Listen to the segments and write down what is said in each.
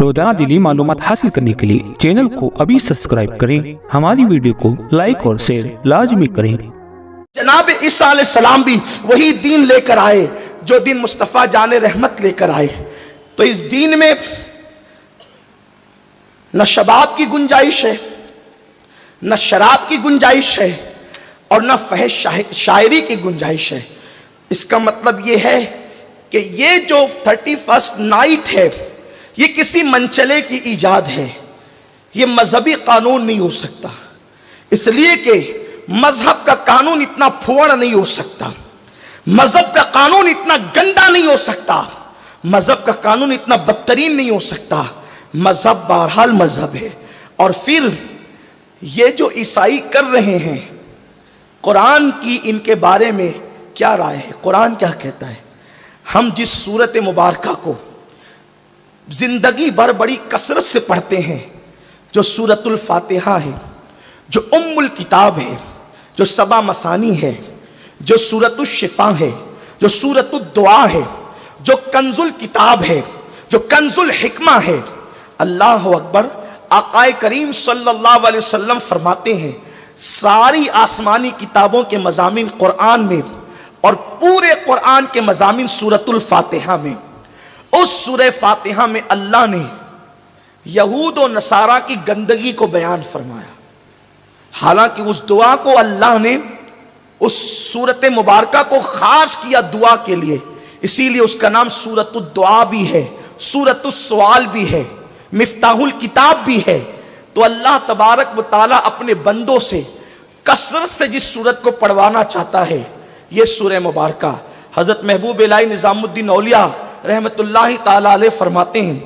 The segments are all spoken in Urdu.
روزانہ دینی معلومات حاصل کرنے کے لیے چینل کو ابھی سبسکرائب کریں، ہماری ویڈیو کو لائک اور شیئر لازمی کریں۔ جناب عیسیٰ علیہ السلام بھی وہی دین لے کر آئے جو دین مصطفیٰ جان رحمت لے کر آئے۔ تو اس دین میں نہ شباب کی گنجائش ہے، نہ شراب کی گنجائش ہے، اور نہ فحش شاعری کی گنجائش ہے۔ اس کا مطلب یہ ہے کہ یہ جو 31st نائٹ ہے یہ کسی منچلے کی ایجاد ہے، یہ مذہبی قانون نہیں ہو سکتا، اس لیے کہ مذہب کا قانون اتنا پھوڑ نہیں ہو سکتا، مذہب کا قانون اتنا گندا نہیں ہو سکتا، مذہب کا قانون اتنا بدترین نہیں ہو سکتا۔ مذہب بہرحال مذہب ہے۔ اور پھر یہ جو عیسائی کر رہے ہیں، قرآن کی ان کے بارے میں کیا رائے ہے؟ قرآن کیا کہتا ہے؟ ہم جس سورت مبارکہ کو زندگی بھر بڑی کثرت سے پڑھتے ہیں، جو سورت الفاتحہ ہے، جو ام الکتاب ہے، جو 7 مثانی ہے، جو سورت الشفا ہے، جو سورت الدعا ہے، جو کنز الکتاب ہے، جو کنز الحکمہ ہے، اللہ اکبر۔ آقا کریم صلی اللہ علیہ وسلم فرماتے ہیں ساری آسمانی کتابوں کے مضامین قرآن میں اور پورے قرآن کے مضامین سورت الفاتحہ میں۔ اس سورہ فاتحہ میں اللہ نے یہود و نصارہ کی گندگی کو بیان فرمایا، حالانکہ اس دعا کو اللہ نے اس سورت مبارکہ کو خاص کیا دعا کے لیے، اسی لیے اس کا نام سورت الدعا بھی ہے، سورت السوال بھی ہے، مفتاح الکتاب بھی ہے۔ تو اللہ تبارک و تعالیٰ اپنے بندوں سے کثرت سے جس سورت کو پڑھوانا چاہتا ہے یہ سورہ مبارکہ۔ حضرت محبوب الہی نظام الدین اولیاء رحمت اللہ تعالیٰ علیہ فرماتے ہیں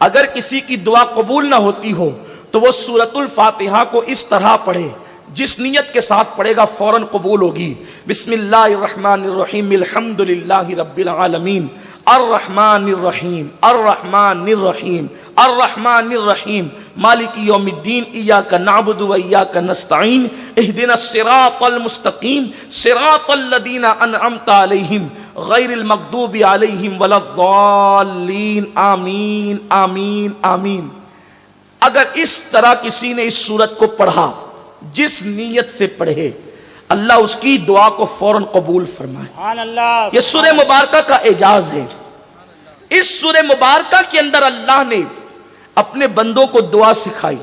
اگر کسی کی دعا قبول نہ ہوتی ہو تو وہ سورت الفاتحہ کو اس طرح پڑھے، جس نیت کے ساتھ پڑھے گا فوراً قبول ہوگی۔ بسم اللہ الرحمن الرحیم الحمدللہ رب العالمین الرحمن الرحیم الرحمن الرحیم الرحمن الرحیم مالک یوم الدین ایاک نعبد و ایاک نستعین اہدنا الصراط المستقیم صراط الذین انعمت علیہم غیر المغضوب علیہم ولا الضالین آمین آمین آمین۔ اگر اس طرح کسی نے اس سورت کو پڑھا جس نیت سے پڑھے، اللہ اس کی دعا کو فوراً قبول فرمائے۔ یہ سورہ مبارکہ کا اعجاز ہے۔ اس سورہ مبارکہ کے اندر اللہ نے اپنے بندوں کو دعا سکھائی۔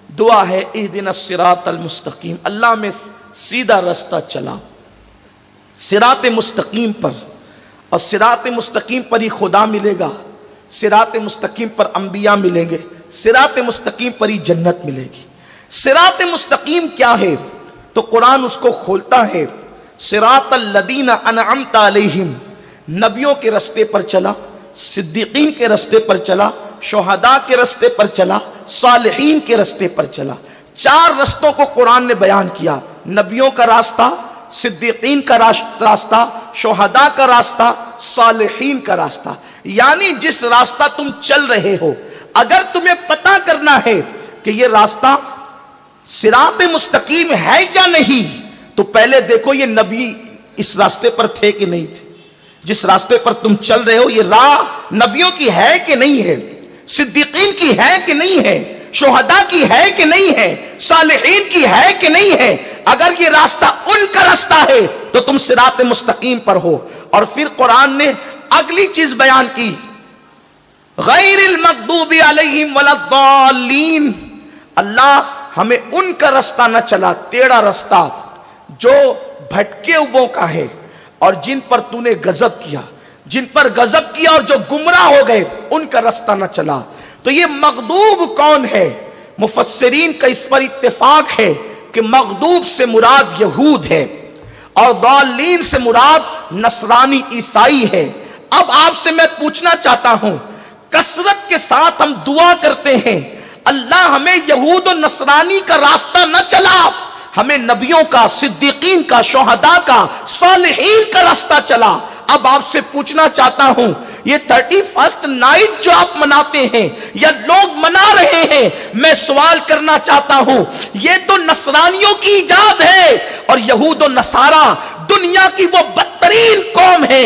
دعا ہے اہدنا الصراط المستقیم، اللہ میں سیدھا رستہ چلا صراط مستقیم پر، اور صراط مستقیم پر ہی خدا ملے گا، صراط مستقیم پر انبیاء ملیں گے، صراط مستقیم پر ہی جنت ملے گی۔ صراط مستقیم کیا ہے؟ تو قرآن اس کو کھولتا ہے، صراط الذین انعمت علیہم، نبیوں کے رستے پر چلا، صدیقین کے رستے پر چلا، شہداء کے رستے پر چلا، صالحین کے رستے پر چلا۔ 4 رستوں کو قرآن نے بیان کیا، نبیوں کا راستہ، صدیقین کا راستہ، شہداء کا راستہ، صالحین کا راستہ۔ یعنی جس راستہ تم چل رہے ہو، اگر تمہیں پتہ کرنا ہے کہ یہ راستہ صراط مستقیم ہے یا نہیں، تو پہلے دیکھو یہ نبی اس راستے پر تھے کہ نہیں تھے۔ جس راستے پر تم چل رہے ہو یہ راہ نبیوں کی ہے کہ نہیں ہے، صدیقین کی ہے کہ نہیں ہے، شہداء کی ہے کہ نہیں ہے، صالحین کی ہے کہ نہیں ہے۔ اگر یہ راستہ ان کا راستہ ہے تو تم صراط مستقیم پر ہو۔ اور پھر قرآن نے اگلی چیز بیان کی، غیر المغضوب علیہم ولا الضالین، اللہ ہمیں ان کا راستہ نہ چلا، ٹیڑھا راستہ جو بھٹکے ہوئوں کا ہے اور جن پر تو نے غضب کیا، جن پر غضب کیا اور جو گمراہ ہو گئے ان کا راستہ نہ چلا۔ تو یہ مغضوب کون ہے؟ مفسرین کا اس پر اتفاق ہے کہ مغضوب سے مراد یہود ہے اور ضالین سے مراد نصرانی عیسائی ہے۔ اب آپ سے میں پوچھنا چاہتا ہوں، کثرت کے ساتھ ہم دعا کرتے ہیں اللہ ہمیں یہود و نصرانی کا راستہ نہ چلا، ہمیں نبیوں کا، صدیقین کا، شہداء کا، صالحین کا راستہ چلا۔ اب آپ سے پوچھنا چاہتا ہوں، یہ 31st نائٹ جو آپ مناتے ہیں یا لوگ منا رہے ہیں، میں سوال کرنا چاہتا ہوں، یہ تو نصرانیوں کی ایجاد ہے، اور یہود و نصارہ دنیا کی وہ بدترین قوم ہے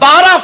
12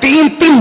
3-3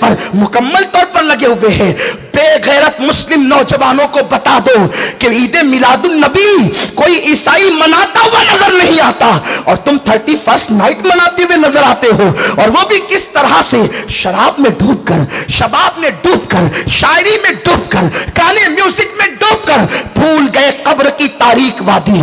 پر مکمل طور پر لگے ہوئے ہیں. بے غیرت مسلم نوجوانوں کو بتا دو کہ عید میلاد النبی کوئی عیسائی مناتا ہوا نظر نہیں آتا اور تم 31 نائٹ مناتے ہوئے نظر آتے ہو, اور وہ بھی کس طرح سے, شراب میں ڈوب کر, شباب میں ڈوب کر, شاعری میں ڈوب کر, گانے میوزک میں ڈوب کر. بھول گئے قبر کی تاریک وادی.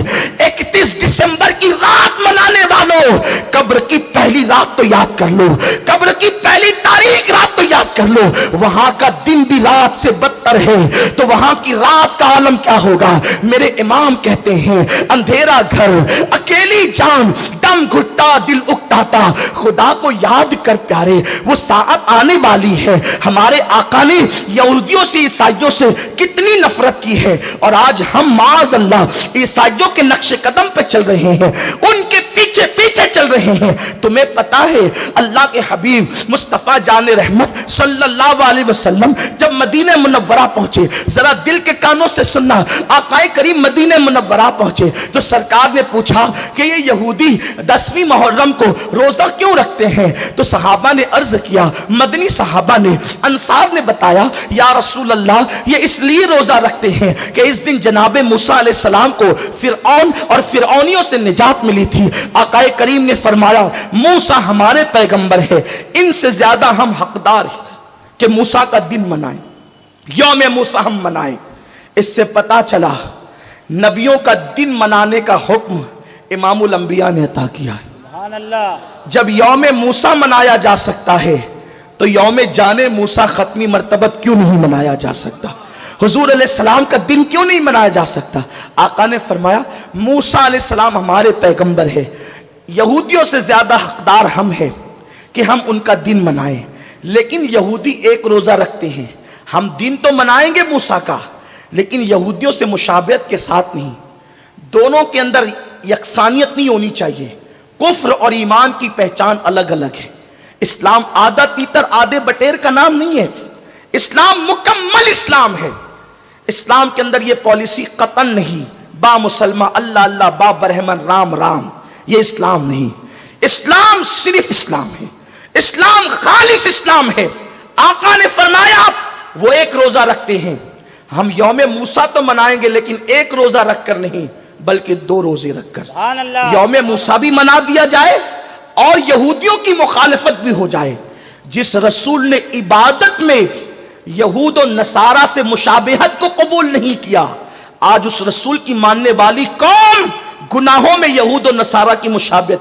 31 دسمبر کی رات منانے والوں, قبر کی پہلی رات تو یاد کر لو, قبر کی پہلی تاریخ رات تو یاد کر لو. وہاں کا دن بھی رات سے بدتر ہے تو وہاں کی رات کا عالم کیا ہوگا. میرے امام کہتے ہیں اندھیرا گھر, اکیلی جان, دم گھٹتا دل اکتاتا, خدا کو یاد کر پیارے, وہ ساعت آنے والی ہے. ہمارے آقا نے یہودیوں سے عیسائیوں سے کتنی نفرت کی ہے, اور آج ہم معاذ اللہ عیسائیوں کے نقش قدم پہ چل رہے ہیں, ان کے پیچھے پیچھے چل رہے ہیں. تمہیں پتا ہے اللہ کے حبیب مصطفیٰ جان رحمت صلی اللہ علیہ وسلم جب مدینہ منورہ پہنچے, ذرا دل کے کانوں سے سننا, آقا کریم مدینہ منورہ پہنچے تو سرکار نے پوچھا کہ یہ یہودی 10ویں محرم کو روزہ کیوں رکھتے ہیں؟ تو صحابہ نے عرض کیا, مدنی صحابہ نے, انصار نے بتایا, یا رسول اللہ یہ اس لیے روزہ رکھتے ہیں کہ اس دن جناب موسیٰ علیہ السلام کو فرعون اور فرعونیوں سے نجات ملی تھی. آقا کریم نے فرمایا موسیٰ ہمارے پیغمبر ہے, ان سے زیادہ ہم حقدار ہیں کہ موسیٰ کا دن منائیں, یوم موسیٰ ہم منائیں. اس سے پتا چلا نبیوں کا دن منانے کا حکم امام الانبیاء نے عطا کیا ہے. سبحان اللہ. جب یوم موسیٰ منایا جا سکتا ہے تو یوم جان موسیٰ ختمی مرتبت کیوں نہیں منایا جا سکتا؟ حضور علیہ السلام کا دن کیوں نہیں منایا جا سکتا؟ آقا نے فرمایا موسیٰ علیہ السلام ہمارے پیغمبر ہے, یہودیوں سے زیادہ حقدار ہم ہیں کہ ہم ان کا دن منائیں. لیکن یہودی ایک روزہ رکھتے ہیں, ہم دن تو منائیں گے موسیٰ کا, لیکن یہودیوں سے مشابہت کے ساتھ نہیں. دونوں کے اندر یکسانیت نہیں ہونی چاہیے. کفر اور ایمان کی پہچان الگ الگ ہے. اسلام آدھا تیتر آدھے بٹیر کا نام نہیں ہے. اسلام مکمل اسلام ہے. اسلام کے اندر یہ پالیسی قطعاً نہیں, با مسلمہ اللہ اللہ, با برہمن رام رام, یہ اسلام نہیں. اسلام صرف اسلام ہے, اسلام خالص اسلام ہے. آقا نے فرمایا وہ ایک روزہ رکھتے ہیں, ہم یوم موسیٰ تو منائیں گے لیکن ایک روزہ رکھ کر نہیں بلکہ 2 روزے رکھ کر. سبحان اللہ. یوم موسیٰ بھی منا دیا جائے اور یہودیوں کی مخالفت بھی ہو جائے. جس رسول نے عبادت میں یہود و نصارہ سے مشابہت کو قبول نہیں کیا, آج اس رسول کی ماننے والی قوم گناہوں میں یہود و نصارہ کی مشابہت